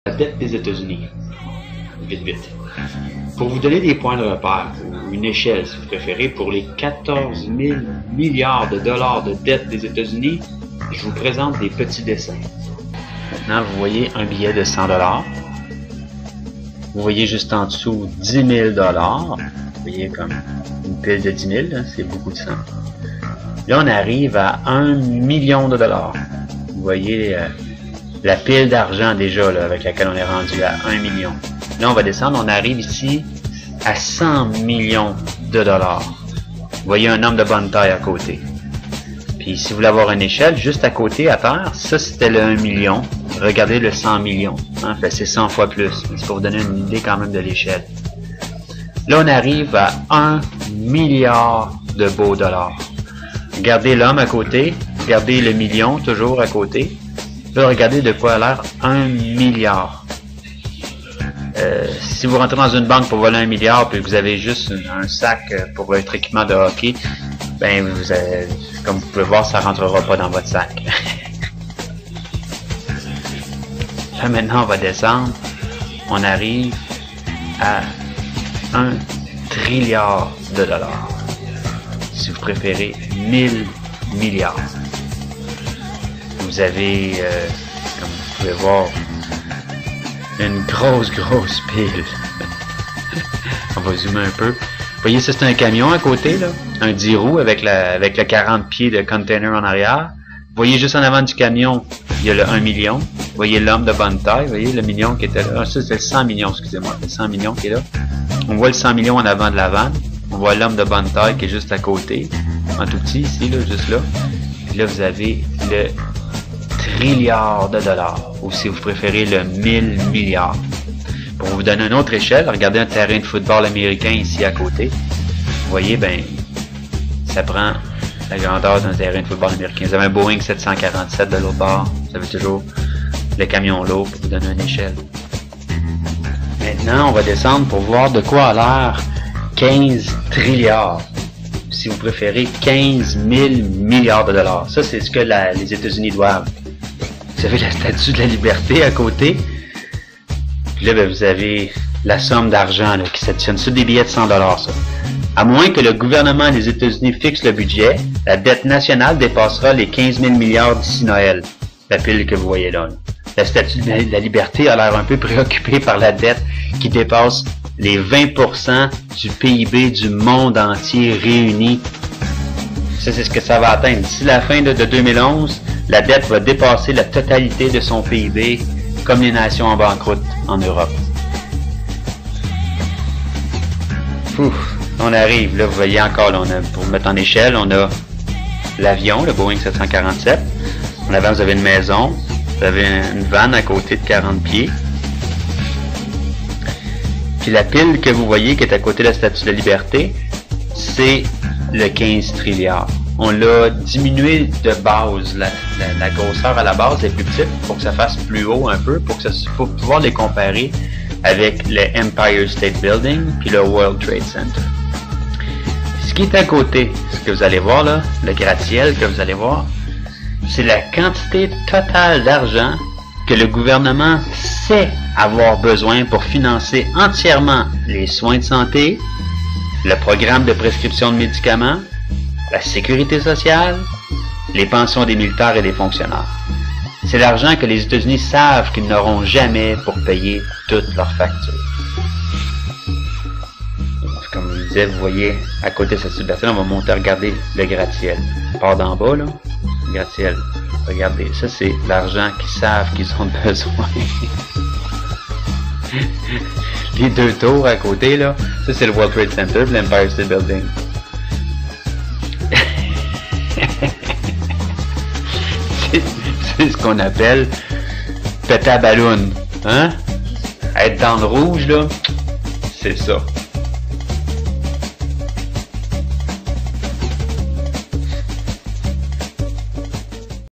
La dette des États-Unis. Vite, vite. Pour vous donner des points de repère, ou une échelle si vous préférez, pour les 14 000 milliards de dollars de dette des États-Unis, je vous présente des petits dessins. Maintenant, vous voyez un billet de 100 dollars. Vous voyez juste en dessous 10 000 dollars. Vous voyez comme une pile de 10 000, c'est beaucoup de sang. Là, on arrive à 1 million de dollars. Vous voyez la pile d'argent déjà là, avec laquelle on est rendu à 1 million. Là, on va descendre, on arrive ici à 100 millions de dollars. Vous voyez un homme de bonne taille à côté. Puis si vous voulez avoir une échelle, juste à côté, à terre, ça c'était le 1 million. Regardez le 100 millions. Hein, c'est 100 fois plus. C'est pour vous donner une idée quand même de l'échelle. Là, on arrive à 1 milliard de beaux dollars. Regardez l'homme à côté. Regardez le million toujours à côté. Là, regardez de quoi a l'air 1 milliard. Si vous rentrez dans une banque pour voler 1 milliard puis que vous avez juste un sac pour votre équipement de hockey, ben vous avez, comme vous pouvez voir, ça ne rentrera pas dans votre sac. Là, maintenant, on va descendre. On arrive à 1 trilliard de dollars. Si vous préférez, 1000 milliards. Vous avez, comme vous pouvez voir, une grosse pile. On va zoomer un peu. Vous voyez, ça c'est un camion à côté, là. Un 10 roues avec le 40 pieds de container en arrière. Vous voyez juste en avant du camion, il y a le 1 million. Vous voyez l'homme de bonne taille, vous voyez le million qui était là. Ah, ça c'est le 100 millions, excusez-moi, le 100 millions qui est là. On voit le 100 millions en avant de la vanne. On voit l'homme de bonne taille qui est juste à côté, en tout petit ici, là, juste là. Puis là, vous avez le trilliard de dollars, ou si vous préférez le 1000 milliards. Pour vous donner une autre échelle, regardez un terrain de football américain ici à côté. Vous voyez, ben, ça prend la grandeur d'un terrain de football américain. Vous avez un Boeing 747 de l'autre bord. Vous avez toujours le camion lourd pour vous donner une échelle. Maintenant, on va descendre pour voir de quoi a l'air 15 trilliards. Si vous préférez, 15 000 milliards de dollars. Ça, c'est ce que les États-Unis doivent. Vous avez la Statue de la Liberté à côté. Puis là, ben, vous avez la somme d'argent qui s'additionne sur des billets de 100 dollars, ça. À moins que le gouvernement des États-Unis fixe le budget, la dette nationale dépassera les 15 000 milliards d'ici Noël. La pile que vous voyez là. La Statue de la Liberté a l'air un peu préoccupée par la dette qui dépasse les 20% du PIB du monde entier réuni. Ça, c'est ce que ça va atteindre. D'ici la fin de 2011, la dette va dépasser la totalité de son PIB, comme les nations en banqueroute en Europe. Ouf, on arrive, là, vous voyez encore, là, pour mettre en échelle, on a l'avion, le Boeing 747. En avant, vous avez une maison, vous avez une vanne à côté de 40 pieds. Puis la pile que vous voyez qui est à côté de la Statue de la Liberté, c'est le 15 trilliards. On l'a diminué de base. La grosseur à la base est plus petite pour que ça fasse plus haut un peu, pour pouvoir les comparer avec le Empire State Building puis le World Trade Center. Ce qui est à côté, ce que vous allez voir là, le gratte-ciel que vous allez voir, c'est la quantité totale d'argent que le gouvernement sait avoir besoin pour financer entièrement les soins de santé, le programme de prescription de médicaments, la sécurité sociale, les pensions des militaires et des fonctionnaires. C'est l'argent que les États-Unis savent qu'ils n'auront jamais pour payer toutes leurs factures. Comme je vous disais, vous voyez, à côté de cette liberté, on va monter, regarder le gratte-ciel. On part d'en bas, là, le gratte-ciel. Regardez, ça c'est l'argent qu'ils savent qu'ils ont besoin. Les deux tours à côté, là, ça c'est le World Trade Center, l'Empire State Building. C'est ce qu'on appelle péter à ballon. Hein? Être dans le rouge, là, c'est ça.